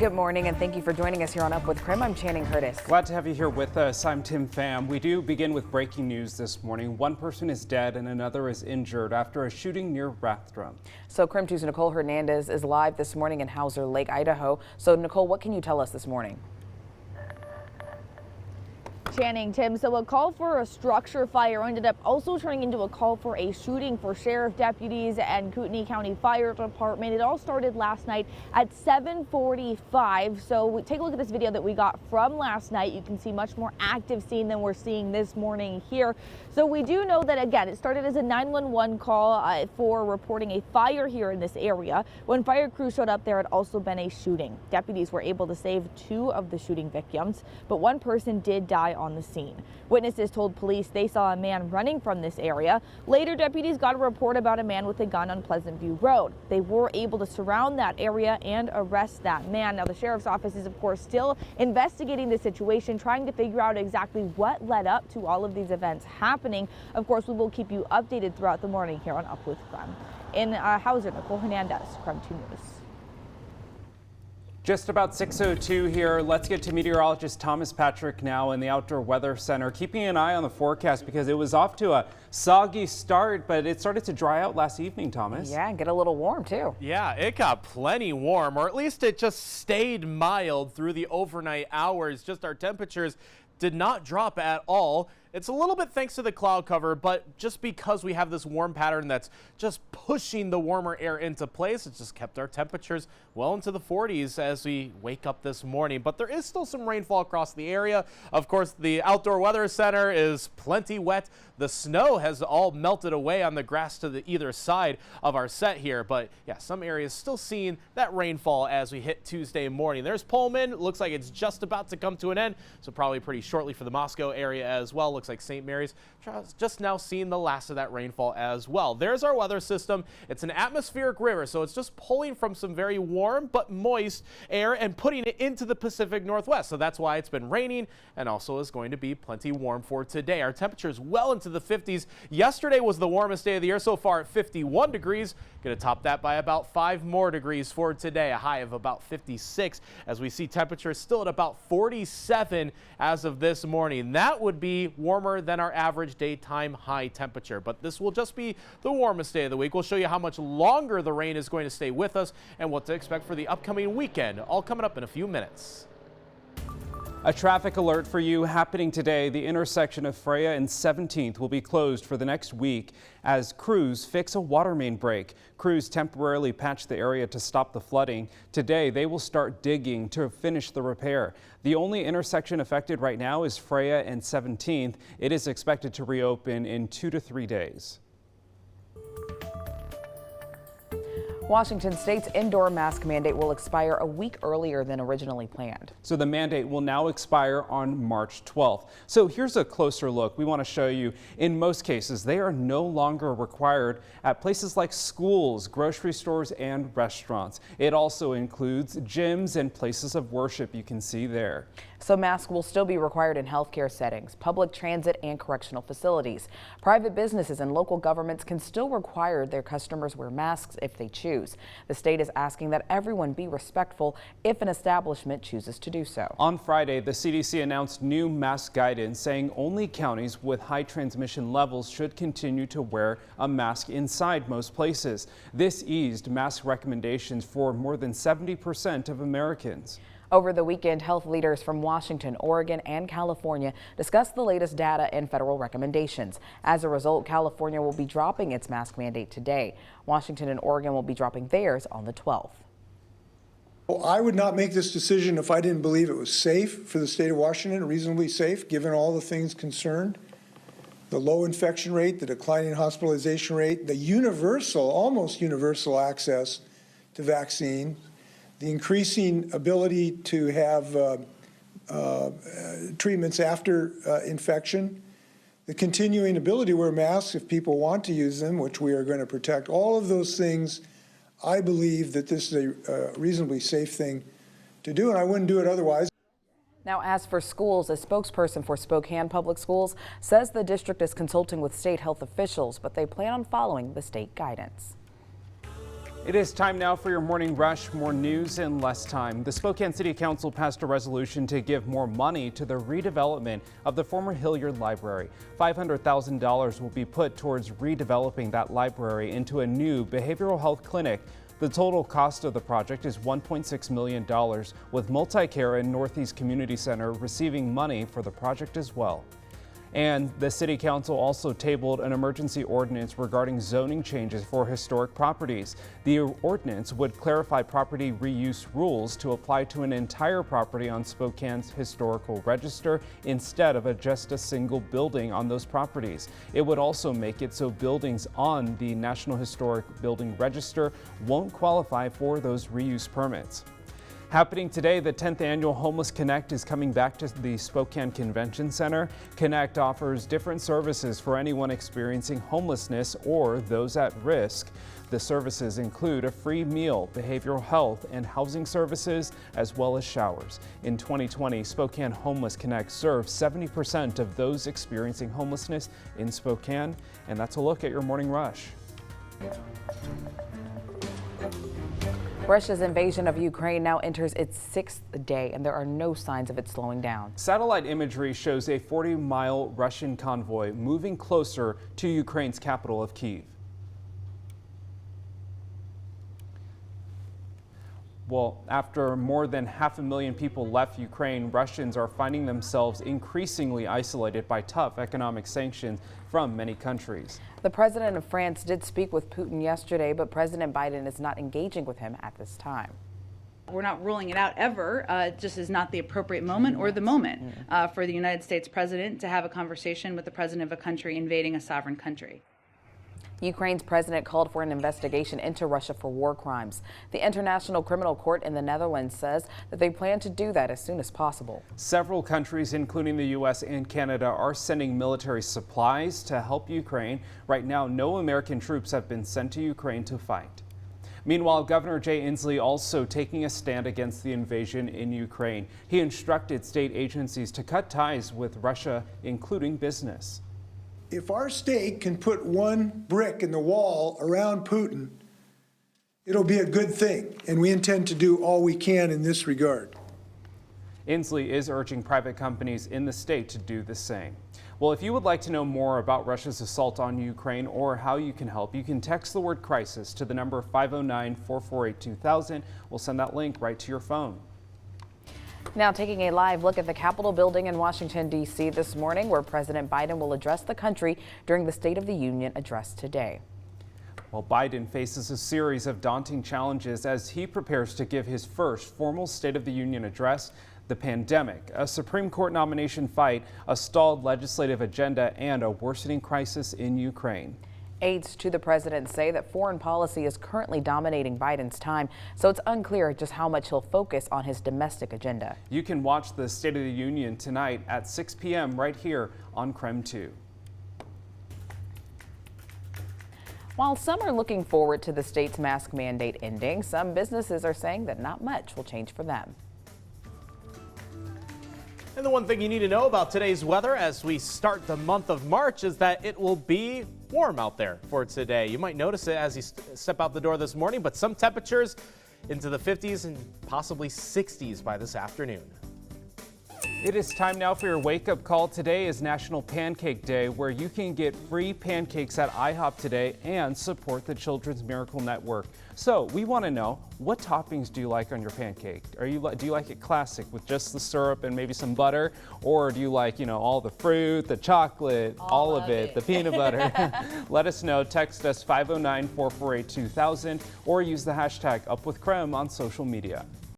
Good morning and thank you for joining us here on Up with KREM. I'm Channing Curtis. Glad to have you here with us. I'm Tim Pham. We do begin with breaking news this morning. One person is dead and another is injured after a shooting near Rathdrum. So KREM 2's Nicole Hernandez is live this morning in Hauser Lake, Idaho. So Nicole, what can you tell us this morning? Channing, Tim, so a call for a structure fire ended up also turning into a call for a shooting for sheriff deputies and Kootenai County Fire Department. It all started last night at 7:45. So take a look at this video that we got from last night. You can see much more active scene than we're seeing this morning here. So we do know that, again, it started as a 911 call for reporting a fire here in this area. When fire crews showed up, there had also been a shooting. Deputies were able to save 2 of the shooting victims, but 1 person did die on the scene. Witnesses told police they saw a man running from this area. Later, deputies got a report about a man with a gun on Pleasant View Road. They were able to surround that area and arrest that man. Now, the sheriff's office is, of course, still investigating the situation, trying to figure out exactly what led up to all of these events happening. Of course, we will keep you updated throughout the morning here on Up with KREM. In Hauser, Nicole Hernandez, KREM 2 News. Just about 6:02 here. Let's get to meteorologist Thomas Patrick now in the Outdoor Weather Center, keeping an eye on the forecast because it was off to a soggy start, but it started to dry out last evening, Thomas. Yeah, and get a little warm too. Yeah, it got plenty warm, or at least it just stayed mild through the overnight hours. Just our temperatures did not drop at all. It's a little bit thanks to the cloud cover, but just because we have this warm pattern that's just pushing the warmer air into place, it's just kept our temperatures well into the 40s as we wake up this morning. But there is still some rainfall across the area. Of course, the Outdoor Weather Center is plenty wet. The snow has all melted away on the grass to the either side of our set here. But yeah, some areas still seeing that rainfall as we hit Tuesday morning. There's Pullman. It looks like it's just about to come to an end, so probably pretty shortly for the Moscow area as well. Looks like St. Mary's just now seeing the last of that rainfall as well. There's our weather system. It's an atmospheric river, so it's just pulling from some very warm but moist air and putting it into the Pacific Northwest. So that's why it's been raining and also is going to be plenty warm for today. Our temperatures well into the 50s. Yesterday was the warmest day of the year so far at 51 degrees. Going to top that by about 5 more degrees for today, a high of about 56 as we see temperatures still at about 47 as of this morning. That would be warmer than our average daytime high temperature, but this will just be the warmest day of the week. We'll show you how much longer the rain is going to stay with us and what to expect for the upcoming weekend, all coming up in a few minutes. A traffic alert for you happening today. The intersection of Freya and 17th will be closed for the next week as crews fix a water main break. Crews temporarily patch the area to stop the flooding. Today, they will start digging to finish the repair. The only intersection affected right now is Freya and 17th. It is expected to reopen in 2 to 3 days. Washington State's indoor mask mandate will expire a week earlier than originally planned. So the mandate will now expire on March 12th. So here's a closer look. We want to show you in most cases they are no longer required at places like schools, grocery stores and restaurants. It also includes gyms and places of worship you can see there. So masks will still be required in healthcare settings, public transit and correctional facilities. Private businesses and local governments can still require their customers wear masks if they choose. The state is asking that everyone be respectful if an establishment chooses to do so. On Friday, the CDC announced new mask guidance saying only counties with high transmission levels should continue to wear a mask inside most places. This eased mask recommendations for more than 70% of Americans. Over the weekend, health leaders from Washington, Oregon, and California discussed the latest data and federal recommendations. As a result, California will be dropping its mask mandate today. Washington and Oregon will be dropping theirs on the 12th. Well, I would not make this decision if I didn't believe it was safe for the state of Washington, reasonably safe, given all the things concerned. The low infection rate, the declining hospitalization rate, the universal, almost universal access to vaccine, the increasing ability to have treatments after infection, the continuing ability to wear masks if people want to use them, which we are going to protect. All of those things, I believe that this is a reasonably safe thing to do, and I wouldn't do it otherwise. Now, as for schools, a spokesperson for Spokane Public Schools says the district is consulting with state health officials, but they plan on following the state guidance. It is time now for your morning rush. More news in less time. The Spokane City Council passed a resolution to give more money to the redevelopment of the former Hilliard Library. $500,000 will be put towards redeveloping that library into a new behavioral health clinic. The total cost of the project is $1.6 million, with Multicare and Northeast Community Center receiving money for the project as well. And the City Council also tabled an emergency ordinance regarding zoning changes for historic properties. The ordinance would clarify property reuse rules to apply to an entire property on Spokane's historical register instead of just a single building on those properties. It would also make it so buildings on the National Historic Building Register won't qualify for those reuse permits. Happening today, the 10th annual Homeless Connect is coming back to the Spokane Convention Center. Connect offers different services for anyone experiencing homelessness or those at risk. The services include a free meal, behavioral health, and housing services, as well as showers. In 2020, Spokane Homeless Connect served 70% of those experiencing homelessness in Spokane. And that's a look at your morning rush. Russia's invasion of Ukraine now enters its 6th day, and there are no signs of it slowing down. Satellite imagery shows a 40-mile Russian convoy moving closer to Ukraine's capital of Kyiv. Well, after more than 500,000 people left Ukraine, Russians are finding themselves increasingly isolated by tough economic sanctions from many countries. The president of France did speak with Putin yesterday, but President Biden is not engaging with him at this time. We're not ruling it out ever. It just is not the appropriate moment or the moment for the United States president to have a conversation with the president of a country invading a sovereign country. Ukraine's president called for an investigation into Russia for war crimes. The International Criminal Court in the Netherlands says that they plan to do that as soon as possible. Several countries, including the U.S. and Canada, are sending military supplies to help Ukraine. Right now, no American troops have been sent to Ukraine to fight. Meanwhile, Governor Jay Inslee also taking a stand against the invasion in Ukraine. He instructed state agencies to cut ties with Russia, including business. If our state can put one brick in the wall around Putin, it'll be a good thing, and we intend to do all we can in this regard. Inslee is urging private companies in the state to do the same. Well, if you would like to know more about Russia's assault on Ukraine or how you can help, you can text the word crisis to the number 509-448-2000. We'll send that link right to your phone. Now taking a live look at the Capitol building in Washington, D.C. this morning, where President Biden will address the country during the State of the Union address today. Well, Biden faces a series of daunting challenges as he prepares to give his first formal State of the Union address. The pandemic, a Supreme Court nomination fight, a stalled legislative agenda, and a worsening crisis in Ukraine. Aides to the president say that foreign policy is currently dominating Biden's time, so it's unclear just how much he'll focus on his domestic agenda. You can watch the State of the Union tonight at 6 p.m. right here on KREM 2. While some are looking forward to the state's mask mandate ending, some businesses are saying that not much will change for them. And the one thing you need to know about today's weather as we start the month of March is that it will be warm out there for today. You might notice it as you step out the door this morning, but some temperatures into the 50s and possibly 60s by this afternoon. It is time now for your wake-up call. Today is National Pancake Day, where you can get free pancakes at IHOP today and support the Children's Miracle Network. So we want to know, what toppings do you like on your pancake? Do you like it classic with just the syrup and maybe some butter, or do you like, all the fruit, the chocolate, all of it, the peanut butter? Let us know. Text us 509-448-2000 or use the hashtag UpWithKREM on social media.